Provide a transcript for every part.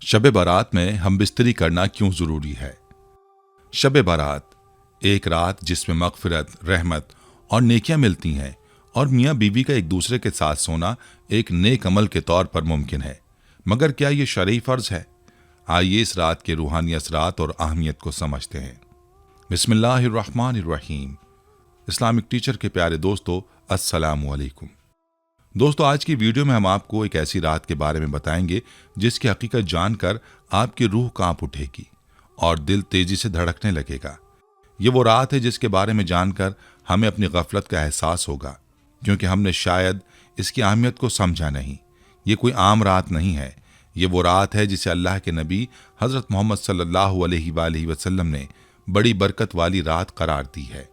शब बारात में हम बिस्तरी करना क्यों ज़रूरी है। शब बारात एक रात जिसमें मग़फ़िरत, रहमत और नेकियां मिलती हैं और मियाँ बीवी का एक दूसरे के साथ सोना एक नेक अमल के तौर पर मुमकिन है। मगर क्या ये शरई फ़र्ज़ है? आइए इस रात के रूहानी असरात और अहमियत को समझते हैं। बिस्मिल्लाहिर्रहमानिर्रहीम। इस्लामिक टीचर के प्यारे दोस्तों, अस्सलामु अलैकुम। दोस्तों, आज की वीडियो में हम आपको एक ऐसी रात के बारे में बताएंगे जिसकी हकीकत जानकर आपकी रूह कांप उठेगी और दिल तेजी से धड़कने लगेगा। ये वो रात है जिसके बारे में जानकर हमें अपनी गफलत का एहसास होगा, क्योंकि हमने शायद इसकी अहमियत को समझा नहीं। ये कोई आम रात नहीं है। ये वो रात है जिसे अल्लाह के नबी हज़रत मोहम्मद सल्लल्लाहु अलैहि वसल्लम ने बड़ी बरकत वाली रात करार दी है।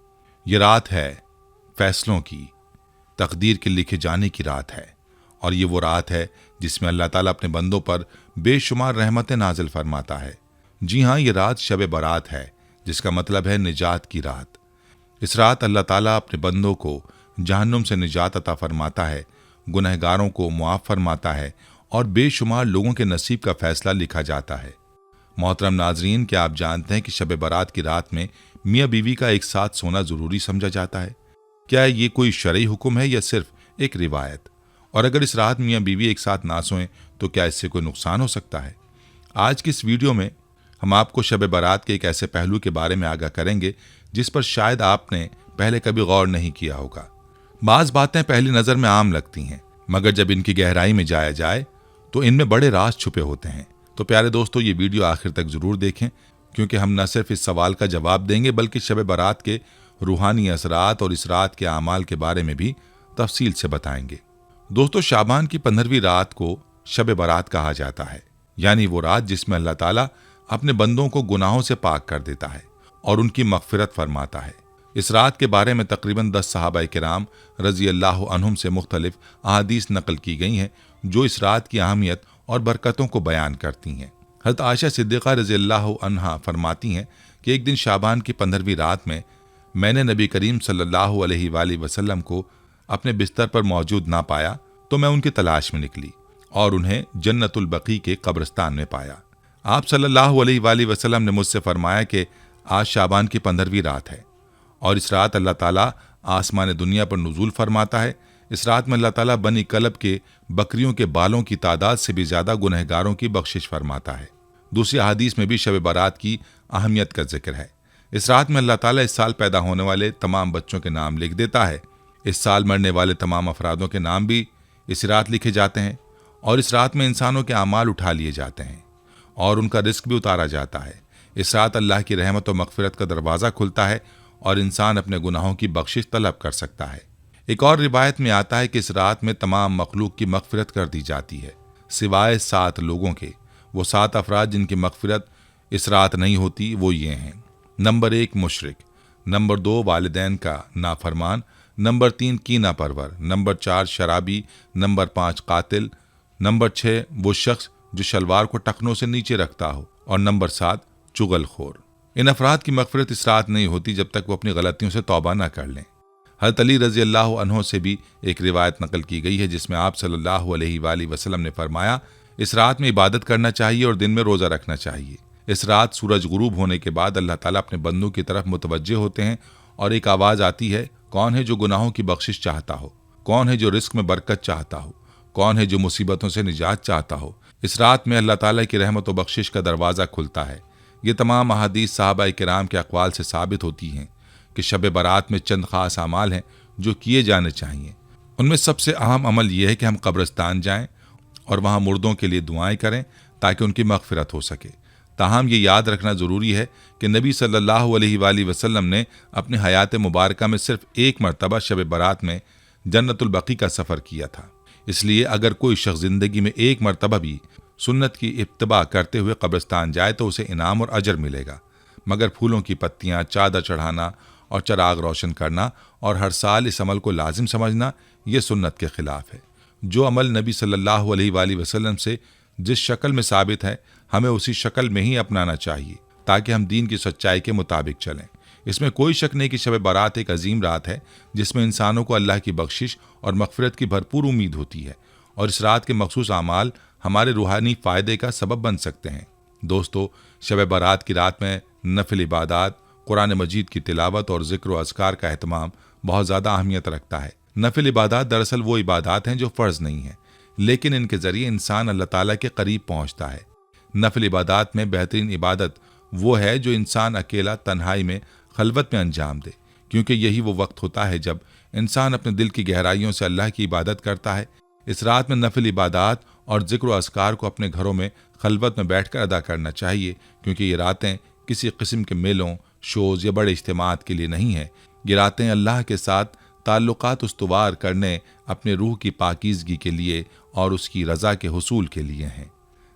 ये रात है फैसलों की, तकदीर के लिखे जाने की रात है। और ये वो रात है जिसमें अल्लाह ताला अपने बंदों पर बेशुमार रहमतें नाजिल फरमाता है। जी हाँ, ये रात शब बारात है, जिसका मतलब है निजात की रात। इस रात अल्लाह ताला अपने बंदों को जहन्नुम से निजात अता फरमाता है, गुनहगारों को मुआफ़ फरमाता है और बेशुमार लोगों के नसीब का फैसला लिखा जाता है। मोहतरम नाजरीन, क्या आप जानते हैं कि शब बारात की रात में मियाँ बीवी का एक साथ सोना ज़रूरी समझा जाता है? क्या ये कोई शरई हुक्म है या सिर्फ एक रिवायत? और अगर इस रात मियाँ बीवी एक साथ ना सोएं तो क्या इससे कोई नुकसान हो सकता है? आज की इस वीडियो में हम आपको शब बारात के एक ऐसे पहलू के बारे में आगाह करेंगे जिस पर शायद आपने पहले कभी गौर नहीं किया होगा। बाज़ बातें पहली नज़र में आम लगती हैं, मगर जब इनकी गहराई में जाया जाए तो इनमें बड़े राज छुपे होते हैं। तो प्यारे दोस्तों, ये वीडियो आखिर तक ज़रूर देखें, क्योंकि हम न सिर्फ इस सवाल का जवाब देंगे बल्कि शब बारात के रूहानी असरात और इस रात के आमाल के बारे में भी तफसील से बताएंगे। दोस्तों, शाबान की 15वीं रात को शब बारात कहा जाता है, यानी वो रात जिसमें अल्लाह ताला अपने बंदों को गुनाहों से पाक कर देता है और उनकी मग़फ़िरत फरमाता है। इस रात के बारे में तकरीबन 10 सहाबाए किराम रज़ी अल्लाह अन्हुम से मुख्तलिफ अहादीस नकल की गई हैं जो इस रात की अहमियत और बरकतों को बयान करती हैं। हज़रत आयशा सिद्दीक़ा रज़ी अल्लाह अन्हा फरमाती हैं कि एक दिन शाबान की 15वीं रात में मैंने नबी करीम सल्लल्लाहु अलैहि वसल्लम को अपने बिस्तर पर मौजूद ना पाया तो मैं उनकी तलाश में निकली और उन्हें जन्नतुल बकी के कब्रिस्तान में पाया। आप सल्लल्लाहु अलैहि वसल्लम ने मुझसे फरमाया कि आज शाबान की 15वीं रात है और इस रात अल्लाह ताला आसमान दुनिया पर नुज़ूल फरमाता है। इस रात में अल्लाह ताला बनी कलब के बकरियों के बालों की तादाद से भी ज़्यादा गुनहगारों की बख्शिश फरमाता है। दूसरी हदीस में भी शब बारात की अहमियत का जिक्र है। इस रात में अल्लाह ताला इस साल पैदा होने वाले तमाम बच्चों के नाम लिख देता है। इस साल मरने वाले तमाम अफरादों के नाम भी इस रात लिखे जाते हैं और इस रात में इंसानों के आमाल उठा लिए जाते हैं और उनका रिस्क भी उतारा जाता है। इस रात अल्लाह की रहमत और मग़फ़िरत का दरवाज़ा खुलता है और इंसान अपने गुनाहों की बख्शिश तलब कर सकता है। एक और रिवायत में आता है कि इस रात में तमाम मखलूक की मग़फ़िरत कर दी जाती है, सिवाय 7 लोगों के। वो 7 अफराद जिनकी मग़फ़िरत इस रात नहीं होती वो ये हैं: नंबर 1 मुशरिक, नंबर 2 वालिदैन का नाफरमान, नंबर 3 कीना परवर, नंबर 4 शराबी, नंबर 5 कातिल, नंबर 6 वो शख्स जो शलवार को टखनों से नीचे रखता हो और नंबर 7 चुगलखोर। इन अफराद की मग़फ़िरत इस रात नहीं होती जब तक वो अपनी गलतियों से तौबा न कर लें। हज़रत अली रज़ी अल्लाह अन्हो से भी एक रिवायत नकल की गई है जिसमें आप सल्लल्लाहु अलैहि वसल्लम ने फरमाया, इस रात में इबादत करना चाहिए और दिन में रोज़ा रखना चाहिए। इस रात सूरज गुरूब होने के बाद अल्लाह ताला अपने बंदों की तरफ मुतवज्जे होते हैं और एक आवाज़ आती है, कौन है जो गुनाहों की बख्शिश चाहता हो? कौन है जो रिस्क में बरकत चाहता हो? कौन है जो मुसीबतों से निजात चाहता हो? इस रात में अल्लाह ताला की रहमत और बख्शिश का दरवाज़ा खुलता है। ये तमाम अहादीस सहाबाए किराम के अक़वाल से साबित होती हैं कि शब बारात में चंद ख़ास अमाल हैं जो किए जाने चाहिए। उनमें सबसे अहम अमल यह है कि हम कब्रिस्तान जाएं और वहाँ मुर्दों के लिए दुआएं करें ताकि उनकी मग़फ़िरत हो सके। ताहम ये याद रखना ज़रूरी है कि नबी सल्लल्लाहु अलैहि वसल्लम ने अपनी हयात मुबारका में सिर्फ एक मरतबा शब बारात में जन्नतुल बकी का सफ़र किया था। इसलिए अगर कोई शख्स ज़िंदगी में एक मरतबा भी सुन्नत की इत्तबा करते हुए कब्रिस्तान जाए तो उसे इनाम और अजर मिलेगा। मगर फूलों की पत्तियाँ, चादर चढ़ाना और चराग रोशन करना और हर साल इस अमल को लाजिम समझना ये सुन्नत के ख़िलाफ़ है। जो अमल नबी सल्लल्लाहु अलैहि वसल्लम से जिस शक्ल में साबित है हमें उसी शक्ल में ही अपनाना चाहिए ताकि हम दीन की सच्चाई के मुताबिक चलें। इसमें कोई शक नहीं कि शब बारात एक अजीम रात है जिसमें इंसानों को अल्लाह की बख्शिश और मग़फ़िरत की भरपूर उम्मीद होती है और इस रात के मखसूस आमाल ہمارے روحانی فائدے کا سبب بن سکتے ہیں۔ دوستو، شب برات کی رات میں نفل عبادات، قرآن مجید کی تلاوت اور ذکر و اذکار کا اہتمام بہت زیادہ اہمیت رکھتا ہے۔ نفل عبادات دراصل وہ عبادات ہیں جو فرض نہیں ہیں، لیکن ان کے ذریعے انسان اللہ تعالیٰ کے قریب پہنچتا ہے۔ نفل عبادات میں بہترین عبادت وہ ہے جو انسان اکیلا تنہائی میں خلوت میں انجام دے، کیونکہ یہی وہ وقت ہوتا ہے جب انسان اپنے دل کی گہرائیوں سے اللہ کی عبادت کرتا ہے۔ اس رات میں نفل عبادات اور ذکر و اذکار کو اپنے گھروں میں خلوت میں بیٹھ کر ادا کرنا چاہیے، کیونکہ یہ راتیں کسی قسم کے میلوں، شوز یا بڑے اجتماعات کے لیے نہیں ہیں۔ یہ راتیں اللہ کے ساتھ تعلقات استوار کرنے، اپنے روح کی پاکیزگی کے لیے اور اس کی رضا کے حصول کے لیے ہیں۔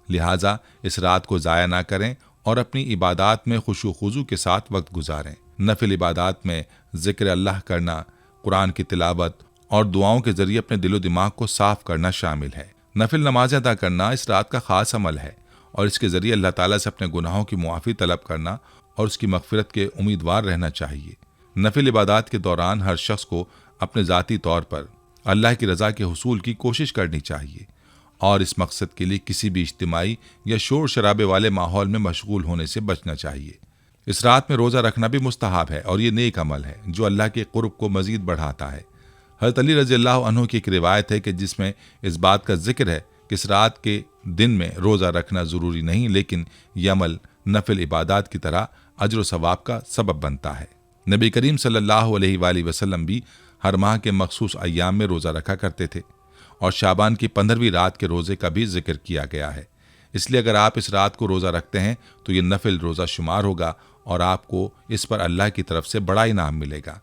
لہٰذا اس رات کو ضائع نہ کریں اور اپنی عبادات میں خشوع و خضوع کے ساتھ وقت گزاریں۔ نفل عبادات میں ذکر اللہ کرنا، قرآن کی تلاوت اور دعاؤں کے ذریعے اپنے دل و دماغ کو صاف کرنا شامل ہے۔ نفل نماز ادا کرنا اس رات کا خاص عمل ہے اور اس کے ذریعے اللہ تعالیٰ سے اپنے گناہوں کی معافی طلب کرنا اور اس کی مغفرت کے امیدوار رہنا چاہیے۔ نفل عبادات کے دوران ہر شخص کو اپنے ذاتی طور پر اللہ کی رضا کے حصول کی کوشش کرنی چاہیے اور اس مقصد کے لیے کسی بھی اجتماعی یا شور شرابے والے ماحول میں مشغول ہونے سے بچنا چاہیے۔ اس رات میں روزہ رکھنا بھی مستحب ہے اور یہ نیک عمل ہے جو اللہ کے قرب کو مزید بڑھاتا ہے۔ حضرت علی رضی اللہ عنہ کی ایک روایت ہے کہ جس میں اس بات کا ذکر ہے کہ اس رات کے دن میں روزہ رکھنا ضروری نہیں، لیکن یہ عمل نفل عبادات کی طرح اجر و ثواب کا سبب بنتا ہے۔ نبی کریم صلی اللہ علیہ وآلہ وسلم بھی ہر ماہ کے مخصوص ایام میں روزہ رکھا کرتے تھے اور شعبان کی 15ویں رات کے روزے کا بھی ذکر کیا گیا ہے۔ اس لیے اگر آپ اس رات کو روزہ رکھتے ہیں تو یہ نفل روزہ شمار ہوگا اور آپ کو اس پر اللہ کی طرف سے بڑا انعام ملے گا۔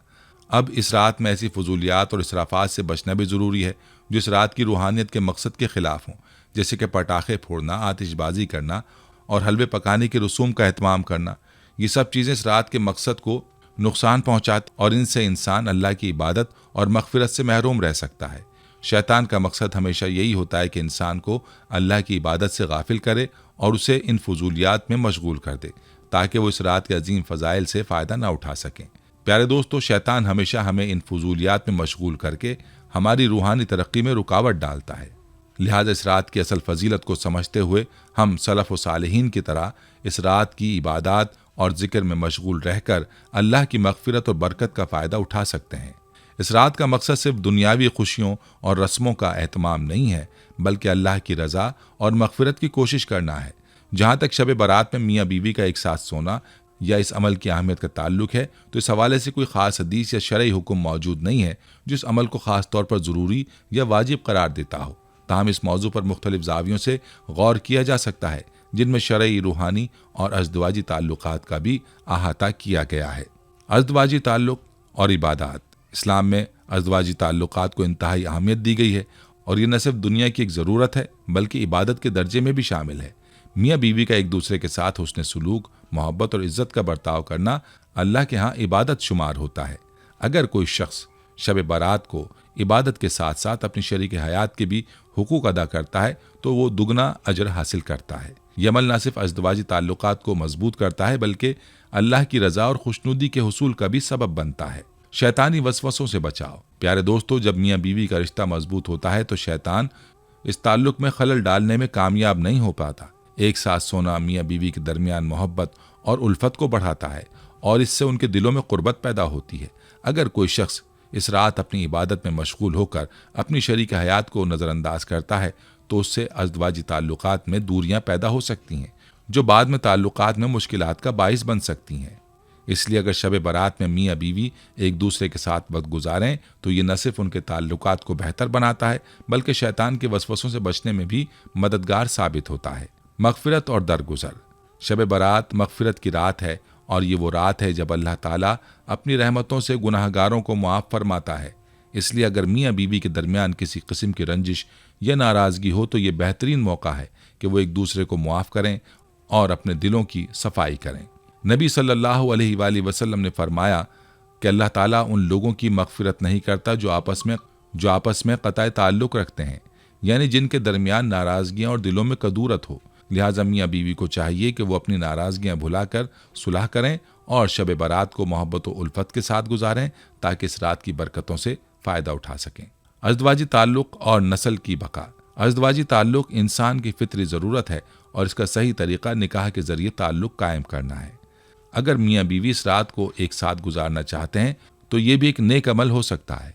اب اس رات میں ایسی فضولیات اور اسرافات سے بچنا بھی ضروری ہے جو اس رات کی روحانیت کے مقصد کے خلاف ہوں، جیسے کہ پٹاخے پھوڑنا، آتش بازی کرنا اور حلوے پکانے کے رسوم کا اہتمام کرنا۔ یہ سب چیزیں اس رات کے مقصد کو نقصان پہنچاتی اور ان سے انسان اللہ کی عبادت اور مغفرت سے محروم رہ سکتا ہے۔ شیطان کا مقصد ہمیشہ یہی ہوتا ہے کہ انسان کو اللہ کی عبادت سے غافل کرے اور اسے ان فضولیات میں مشغول کر دے تاکہ وہ اس رات کے عظیم فضائل سے فائدہ نہ اٹھا سکیں۔ پیارے دوستو، شیطان ہمیشہ ہمیں ان فضولیات میں مشغول کر کے ہماری روحانی ترقی میں رکاوٹ ڈالتا ہے۔ لہٰذا اس رات کی اصل فضیلت کو سمجھتے ہوئے ہم سلف و صالحین کی طرح اس رات کی عبادات اور ذکر میں مشغول رہ کر اللہ کی مغفرت اور برکت کا فائدہ اٹھا سکتے ہیں۔ اس رات کا مقصد صرف دنیاوی خوشیوں اور رسموں کا اہتمام نہیں ہے، بلکہ اللہ کی رضا اور مغفرت کی کوشش کرنا ہے۔ جہاں تک شب برات میں میاں بیوی کا ایک ساتھ سونا یا اس عمل کی اہمیت کا تعلق ہے تو اس حوالے سے کوئی خاص حدیث یا شرعی حکم موجود نہیں ہے جو اس عمل کو خاص طور پر ضروری یا واجب قرار دیتا ہو۔ تاہم اس موضوع پر مختلف زاویوں سے غور کیا جا سکتا ہے، جن میں شرعی، روحانی اور ازدواجی تعلقات کا بھی احاطہ کیا گیا ہے۔ ازدواجی تعلق اور عبادات۔ اسلام میں ازدواجی تعلقات کو انتہائی اہمیت دی گئی ہے اور یہ نہ صرف دنیا کی ایک ضرورت ہے بلکہ عبادت کے درجے میں بھی شامل ہے۔ میاں بیوی کا ایک دوسرے کے ساتھ حسن سلوک، محبت اور عزت کا برتاؤ کرنا اللہ کے ہاں عبادت شمار ہوتا ہے۔ اگر کوئی شخص شب برات کو عبادت کے ساتھ ساتھ اپنی شریک حیات کے بھی حقوق ادا کرتا ہے تو وہ دگنا اجر حاصل کرتا ہے۔ یہ عمل نہ صرف ازدواجی تعلقات کو مضبوط کرتا ہے بلکہ اللہ کی رضا اور خوشنودی کے حصول کا بھی سبب بنتا ہے۔ شیطانی وسوسوں سے بچاؤ۔ پیارے دوستو، جب میاں بیوی کا رشتہ مضبوط ہوتا ہے تو شیطان اس تعلق میں خلل ڈالنے میں کامیاب نہیں ہو پاتا۔ ایک ساتھ سونا میاں بیوی کے درمیان محبت اور الفت کو بڑھاتا ہے اور اس سے ان کے دلوں میں قربت پیدا ہوتی ہے۔ اگر کوئی شخص اس رات اپنی عبادت میں مشغول ہو کر اپنی شریک حیات کو نظر انداز کرتا ہے تو اس سے ازدواجی تعلقات میں دوریاں پیدا ہو سکتی ہیں جو بعد میں تعلقات میں مشکلات کا باعث بن سکتی ہیں۔ اس لیے اگر شب برات میں میاں بیوی ایک دوسرے کے ساتھ وقت گزاریں تو یہ نہ صرف ان کے تعلقات کو بہتر بناتا ہے بلکہ شیطان کے وسوسوں سے بچنے میں بھی مددگار ثابت ہوتا ہے۔ مغفرت اور درگزر۔ شب برات مغفرت کی رات ہے اور یہ وہ رات ہے جب اللہ تعالیٰ اپنی رحمتوں سے گناہ گاروں کو معاف فرماتا ہے۔ اس لیے اگر میاں بیوی کے درمیان کسی قسم کی رنجش یا ناراضگی ہو تو یہ بہترین موقع ہے کہ وہ ایک دوسرے کو معاف کریں اور اپنے دلوں کی صفائی کریں۔ نبی صلی اللہ علیہ وآلہ وسلم نے فرمایا کہ اللہ تعالیٰ ان لوگوں کی مغفرت نہیں کرتا جو آپس میں قطع تعلق رکھتے ہیں، یعنی جن کے درمیان ناراضگیاں اور دلوں میں کدورت ہو۔ لہٰذا میاں بیوی کو چاہیے کہ وہ اپنی ناراضگیاں بھلا کر صلح کریں اور شب برات کو محبت و الفت کے ساتھ گزاریں تاکہ اس رات کی برکتوں سے فائدہ اٹھا سکیں۔ ازدواجی تعلق اور نسل کی بقا۔ अज़दवाजी ताल्लुक़ इंसान की फितरी ज़रूरत है और इसका सही तरीक़ा निकाह के ज़रिए ताल्लुक़ कायम करना है। अगर मियाँ बीवी इस रात को एक साथ गुजारना चाहते हैं तो ये भी एक नेक अमल हो सकता है,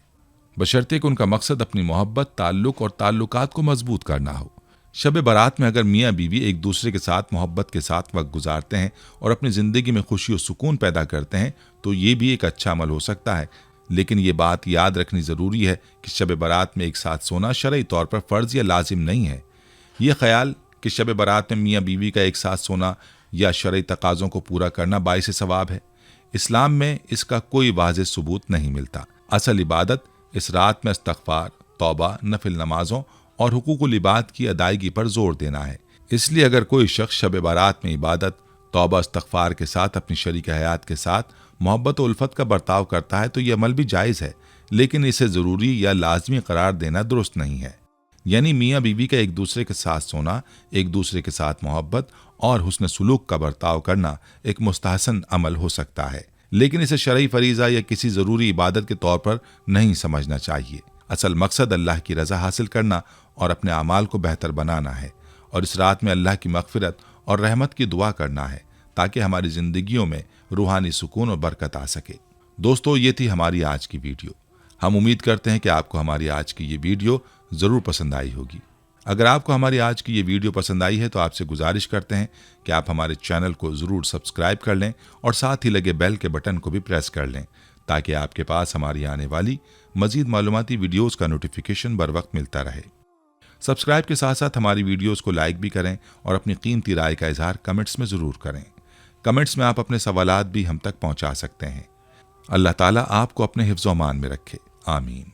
बशर्ते कि उनका मकसद अपनी मोहब्बत, ताल्लुक़ और ताल्लुकात को मजबूत करना हो। शब बारात में अगर मियाँ बीवी एक दूसरे के साथ मोहब्बत के साथ वक्त गुजारते हैं और अपनी ज़िंदगी में खुशी और सुकून पैदा करते हैं तो ये भी एक अच्छा अमल हो सकता है। लेकिन ये बात याद रखनी ज़रूरी है कि शब बारात में एक साथ सोना शरई तौर पर फ़र्ज़ या लाजिम नहीं है। ये ख्याल कि शब बारात में मियाँ बीवी का एक साथ सोना या शरई तकाज़ों को पूरा करना बाइस सवाब है, इस्लाम में इसका कोई वाज़ेह सबूत नहीं मिलता। असल इबादत इस रात में इस्तग़फ़ार, तौबा, नफिल नमाज़ों और हुकूकुल इबाद की अदायगी पर जोर देना है। इसलिए अगर कोई शख्स शब बारात में इबादत, तौबा, इस्तग़फ़ार के साथ अपनी शरीक हयात के साथ मोहब्बत और उल्फत का बर्ताव करता है तो यह अमल भी जायज़ है, लेकिन इसे ज़रूरी या लाजमी करार देना दुरुस्त नहीं है। यानी मियाँ बीवी का एक दूसरे के साथ सोना, एक दूसरे के साथ मोहब्बत और हुस्न सुलूक का बर्ताव करना एक मुस्तहसन अमल हो सकता है, लेकिन इसे शरई फरीज़ा या किसी ज़रूरी इबादत के तौर पर नहीं समझना चाहिए। असल मकसद अल्लाह की रज़ा हासिल करना और अपने अमाल को बेहतर बनाना है और इस रात में अल्लाह की मग़फ़िरत और रहमत की दुआ करना है ताकि हमारी ज़िंदगियों में रूहानी सुकून और बरकत आ सके। दोस्तों, ये थी हमारी आज की वीडियो। हम उम्मीद करते हैं कि आपको हमारी आज की ये वीडियो ज़रूर पसंद आई होगी। अगर आपको हमारी आज की ये वीडियो पसंद आई है तो आपसे गुजारिश करते हैं कि आप हमारे चैनल को ज़रूर सब्सक्राइब कर लें और साथ ही लगे बेल के बटन को भी प्रेस कर लें ताकि आपके पास हमारी आने वाली मज़ीद मालूमाती वीडियोज़ का नोटिफिकेशन बर वक्त मिलता रहे। सब्सक्राइब के साथ साथ हमारी वीडियोज़ को लाइक भी करें और अपनी कीमती राय का इजहार कमेंट्स में ज़रूर करें। कमेंट्स में आप अपने सवालात भी हम तक पहुँचा सकते हैं। अल्लाह ताला आपको अपने हिफ्ज़-ओ-अमान में रखे। आमीन।